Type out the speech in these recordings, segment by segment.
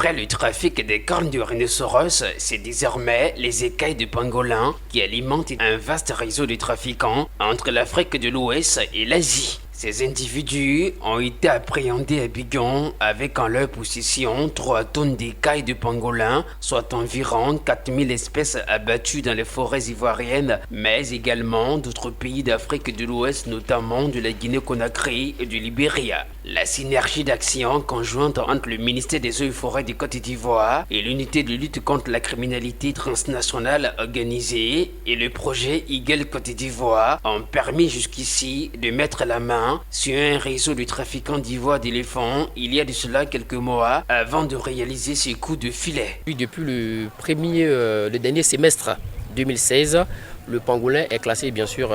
Après le trafic des cornes du rhinocéros, c'est désormais les écailles de pangolin qui alimentent un vaste réseau de trafiquants entre l'Afrique de l'Ouest et l'Asie. Ces individus ont été appréhendés à Bigon avec en leur possession 3 tonnes d'écailles de pangolin, soit environ 4000 espèces abattues dans les forêts ivoiriennes, mais également d'autres pays d'Afrique de l'Ouest, notamment de la Guinée-Conakry et du Libéria. La synergie d'action conjointe entre le ministère des Eaux et Forêts de Côte d'Ivoire et l'unité de lutte contre la criminalité transnationale organisée et le projet Eagle Côte d'Ivoire ont permis jusqu'ici de mettre la main sur un réseau de trafiquants d'ivoire d'éléphants il y a de cela quelques mois avant de réaliser ces coups de filet. Depuis le dernier semestre 2016, le pangolin est classé bien sûr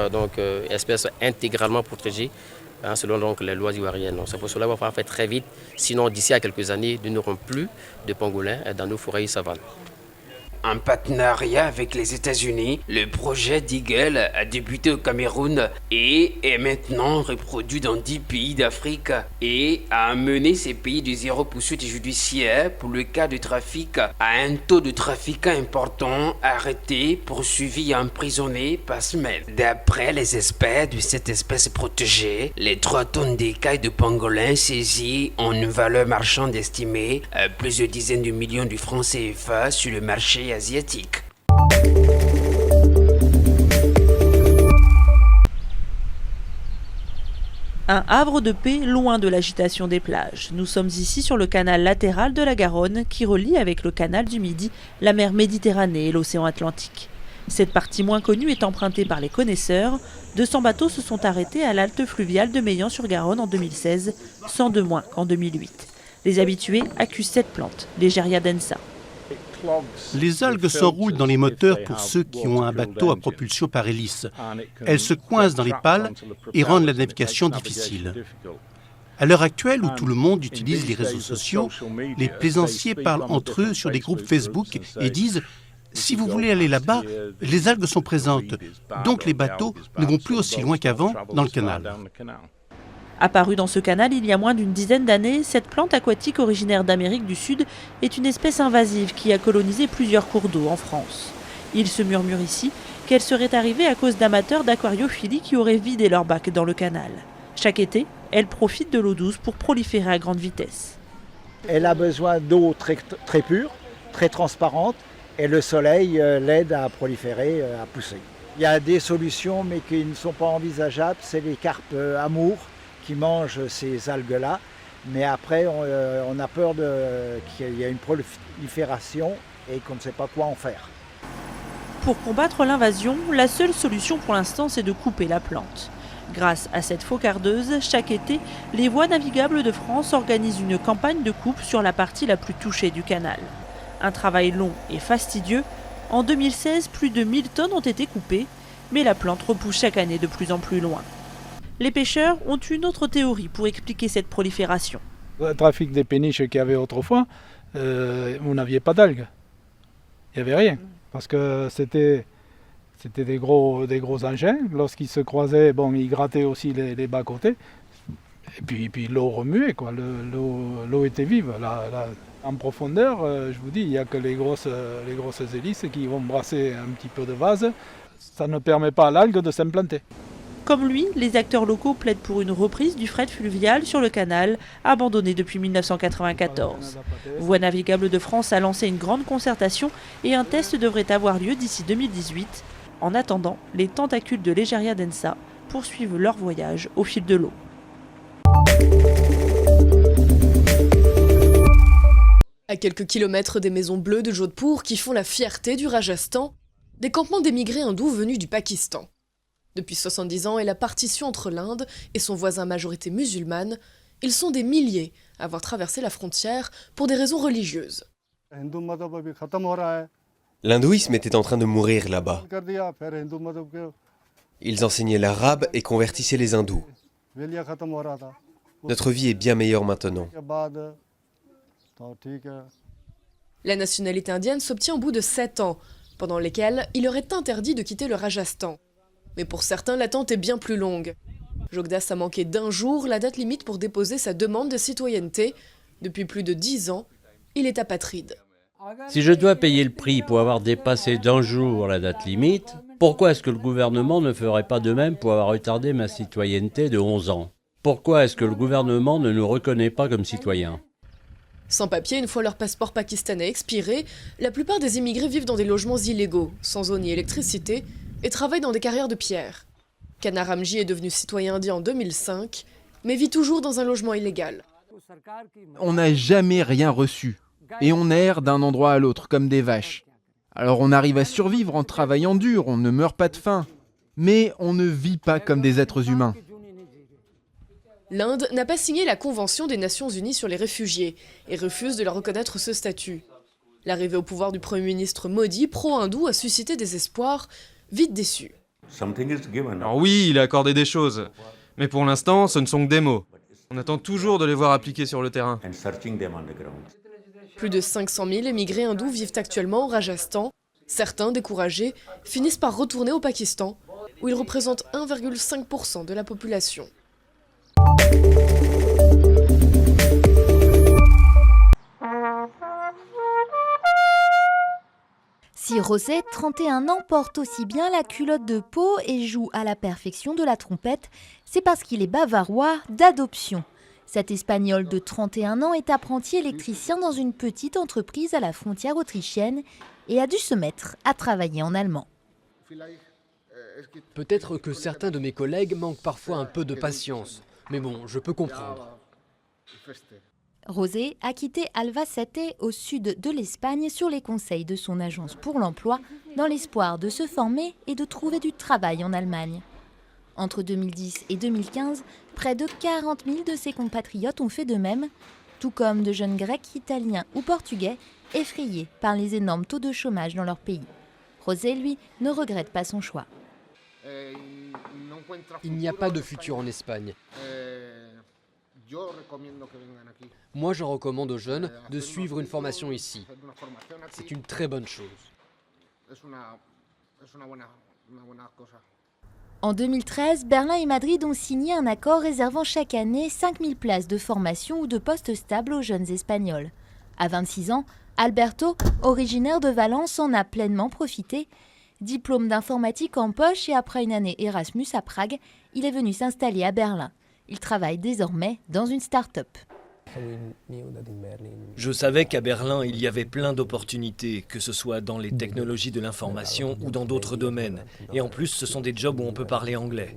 espèce intégralement protégée selon donc les lois ivoiriennes. C'est pour cela qu'il va falloir faire très vite, sinon d'ici à quelques années, nous n'aurons plus de pangolins dans nos forêts et savanes. En partenariat avec les États-Unis, le projet d'Eagle a débuté au Cameroun et est maintenant reproduit dans 10 pays d'Afrique et a amené ces pays de zéro poursuite judiciaire pour le cas de trafic à un taux de trafiquants important arrêtés, poursuivis et emprisonnés par semaine. D'après les experts de cette espèce protégée, les 3 tonnes d'écailles de pangolin saisies ont une valeur marchande estimée à plusieurs dizaines de millions de francs CFA sur le marché asiatique. Un havre de paix loin de l'agitation des plages. Nous sommes ici sur le canal latéral de la Garonne qui relie avec le canal du Midi la mer Méditerranée et l'océan Atlantique. Cette partie moins connue est empruntée par les connaisseurs. 200 bateaux se sont arrêtés à l'halte fluviale de Meillan-sur-Garonne en 2016, 100 de moins qu'en 2008. Les habitués accusent cette plante, l'Egeria densa. Les algues s'enroulent dans les moteurs pour ceux qui ont un bateau à propulsion par hélice. Elles se coincent dans les pales et rendent la navigation difficile. À l'heure actuelle, où tout le monde utilise les réseaux sociaux, les plaisanciers parlent entre eux sur des groupes Facebook et disent « Si vous voulez aller là-bas, les algues sont présentes, donc les bateaux ne vont plus aussi loin qu'avant dans le canal. » Apparue dans ce canal il y a moins d'une dizaine d'années, cette plante aquatique originaire d'Amérique du Sud est une espèce invasive qui a colonisé plusieurs cours d'eau en France. Il se murmure ici qu'elle serait arrivée à cause d'amateurs d'aquariophilie qui auraient vidé leur bac dans le canal. Chaque été, elle profite de l'eau douce pour proliférer à grande vitesse. Elle a besoin d'eau très pure, très transparente, et le soleil l'aide à proliférer, à pousser. Il y a des solutions mais qui ne sont pas envisageables, c'est les carpes amour qui mangent ces algues-là, mais après on a peur qu'il y ait une prolifération et qu'on ne sait pas quoi en faire. Pour combattre l'invasion, la seule solution pour l'instant c'est de couper la plante. Grâce à cette faucardeuse, chaque été, les voies navigables de France organisent une campagne de coupe sur la partie la plus touchée du canal. Un travail long et fastidieux. En 2016, plus de 1000 tonnes ont été coupées, mais la plante repousse chaque année de plus en plus loin. Les pêcheurs ont une autre théorie pour expliquer cette prolifération. Le trafic des péniches qu'il y avait autrefois, vous n'aviez pas d'algues. Il n'y avait rien. Parce que c'était des gros engins. Lorsqu'ils se croisaient, ils grattaient aussi les bas-côtés. Et puis l'eau remuait, quoi. L'eau était vive. En profondeur, je vous dis, il n'y a que les grosses hélices qui vont brasser un petit peu de vase. Ça ne permet pas à l'algue de s'implanter. Comme lui, les acteurs locaux plaident pour une reprise du fret fluvial sur le canal, abandonné depuis 1994. Voies navigables de France a lancé une grande concertation et un test devrait avoir lieu d'ici 2018. En attendant, les tentacules de l'Egeria densa poursuivent leur voyage au fil de l'eau. À quelques kilomètres des maisons bleues de Jodhpur qui font la fierté du Rajasthan, des campements d'émigrés hindous venus du Pakistan. Depuis 70 ans et la partition entre l'Inde et son voisin majorité musulmane, ils sont des milliers à avoir traversé la frontière pour des raisons religieuses. L'hindouisme était en train de mourir là-bas. Ils enseignaient l'arabe et convertissaient les hindous. Notre vie est bien meilleure maintenant. La nationalité indienne s'obtient au bout de 7 ans, pendant lesquels il leur est interdit de quitter le Rajasthan. Mais pour certains, l'attente est bien plus longue. Jogdas a manqué d'1 jour la date limite pour déposer sa demande de citoyenneté. Depuis plus de 10 ans, il est apatride. Si je dois payer le prix pour avoir dépassé d'1 jour la date limite, pourquoi est-ce que le gouvernement ne ferait pas de même pour avoir retardé ma citoyenneté de 11 ans? Pourquoi est-ce que le gouvernement ne nous reconnaît pas comme citoyens? Sans papier, une fois leur passeport pakistanais expiré, la plupart des immigrés vivent dans des logements illégaux, sans eau ni électricité, et travaillent dans des carrières de pierre. Kana Ramji est devenu citoyen indien en 2005, mais vit toujours dans un logement illégal. On n'a jamais rien reçu, et on erre d'un endroit à l'autre comme des vaches. Alors on arrive à survivre en travaillant dur, on ne meurt pas de faim, mais on ne vit pas comme des êtres humains. L'Inde n'a pas signé la Convention des Nations Unies sur les réfugiés et refuse de leur reconnaître ce statut. L'arrivée au pouvoir du Premier ministre Modi, pro-hindou, a suscité des espoirs, vite déçus. Alors oui, il a accordé des choses, mais pour l'instant, ce ne sont que des mots. On attend toujours de les voir appliqués sur le terrain. Plus de 500 000 émigrés hindous vivent actuellement au Rajasthan. Certains, découragés, finissent par retourner au Pakistan, où ils représentent 1,5% de la population. Si José, 31 ans, porte aussi bien la culotte de peau et joue à la perfection de la trompette, c'est parce qu'il est bavarois d'adoption. Cet Espagnol de 31 ans est apprenti électricien dans une petite entreprise à la frontière autrichienne et a dû se mettre à travailler en allemand. Peut-être que certains de mes collègues manquent parfois un peu de patience, mais bon, je peux comprendre. José a quitté Albacete au sud de l'Espagne sur les conseils de son agence pour l'emploi dans l'espoir de se former et de trouver du travail en Allemagne. Entre 2010 et 2015, près de 40 000 de ses compatriotes ont fait de même, tout comme de jeunes Grecs, Italiens ou Portugais effrayés par les énormes taux de chômage dans leur pays. José, lui, ne regrette pas son choix. Il n'y a pas de futur en Espagne. Moi, je recommande aux jeunes de suivre une formation ici. C'est une très bonne chose. En 2013, Berlin et Madrid ont signé un accord réservant chaque année 5000 places de formation ou de postes stables aux jeunes Espagnols. À 26 ans, Alberto, originaire de Valence, en a pleinement profité. Diplôme d'informatique en poche et après une année Erasmus à Prague, il est venu s'installer à Berlin. Il travaille désormais dans une start-up. Je savais qu'à Berlin, il y avait plein d'opportunités, que ce soit dans les technologies de l'information ou dans d'autres domaines. Et en plus, ce sont des jobs où on peut parler anglais.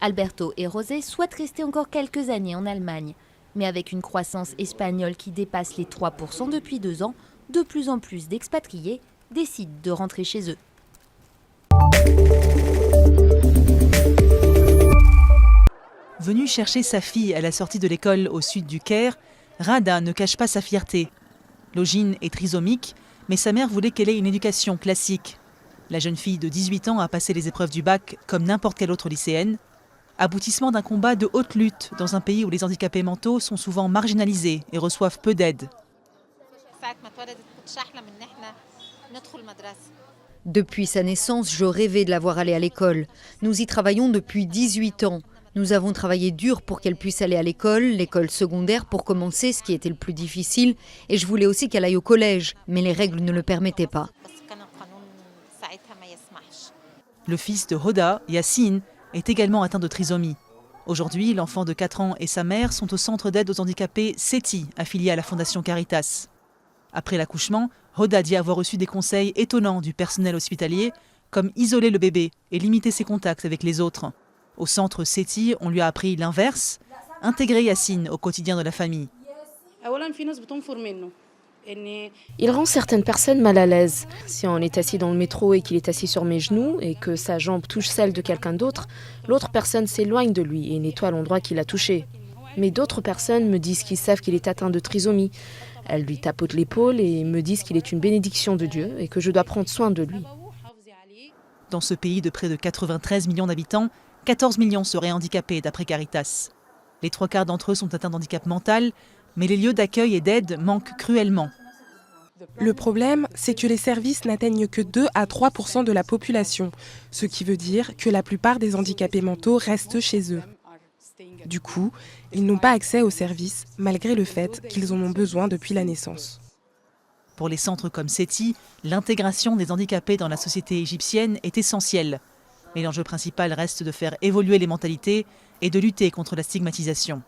Alberto et José souhaitent rester encore quelques années en Allemagne. Mais avec une croissance espagnole qui dépasse les 3% depuis 2 ans, de plus en plus d'expatriés décident de rentrer chez eux. Venue chercher sa fille à la sortie de l'école au sud du Caire, Rada ne cache pas sa fierté. Logine est trisomique, mais sa mère voulait qu'elle ait une éducation classique. La jeune fille de 18 ans a passé les épreuves du bac comme n'importe quelle autre lycéenne. Aboutissement d'un combat de haute lutte dans un pays où les handicapés mentaux sont souvent marginalisés et reçoivent peu d'aide. Depuis sa naissance, je rêvais de la voir aller à l'école. Nous y travaillons depuis 18 ans. Nous avons travaillé dur pour qu'elle puisse aller à l'école secondaire pour commencer, ce qui était le plus difficile. Et je voulais aussi qu'elle aille au collège, mais les règles ne le permettaient pas. Le fils de Hoda, Yassine, est également atteint de trisomie. Aujourd'hui, l'enfant de 4 ans et sa mère sont au centre d'aide aux handicapés SETI, affilié à la Fondation Caritas. Après l'accouchement, Hoda dit avoir reçu des conseils étonnants du personnel hospitalier, comme isoler le bébé et limiter ses contacts avec les autres. Au centre SETI, on lui a appris l'inverse, intégrer Yassine au quotidien de la famille. Il rend certaines personnes mal à l'aise. Si on est assis dans le métro et qu'il est assis sur mes genoux et que sa jambe touche celle de quelqu'un d'autre, l'autre personne s'éloigne de lui et nettoie l'endroit qu'il a touché. Mais d'autres personnes me disent qu'ils savent qu'il est atteint de trisomie. Elles lui tapotent l'épaule et me disent qu'il est une bénédiction de Dieu et que je dois prendre soin de lui. Dans ce pays de près de 93 millions d'habitants, 14 millions seraient handicapés d'après Caritas. Les 3/4 d'entre eux sont atteints d'handicap mental, mais les lieux d'accueil et d'aide manquent cruellement. Le problème, c'est que les services n'atteignent que 2 à 3% de la population, ce qui veut dire que la plupart des handicapés mentaux restent chez eux. Du coup, ils n'ont pas accès aux services malgré le fait qu'ils en ont besoin depuis la naissance. Pour les centres comme SETI, l'intégration des handicapés dans la société égyptienne est essentielle. Mais l'enjeu principal reste de faire évoluer les mentalités et de lutter contre la stigmatisation.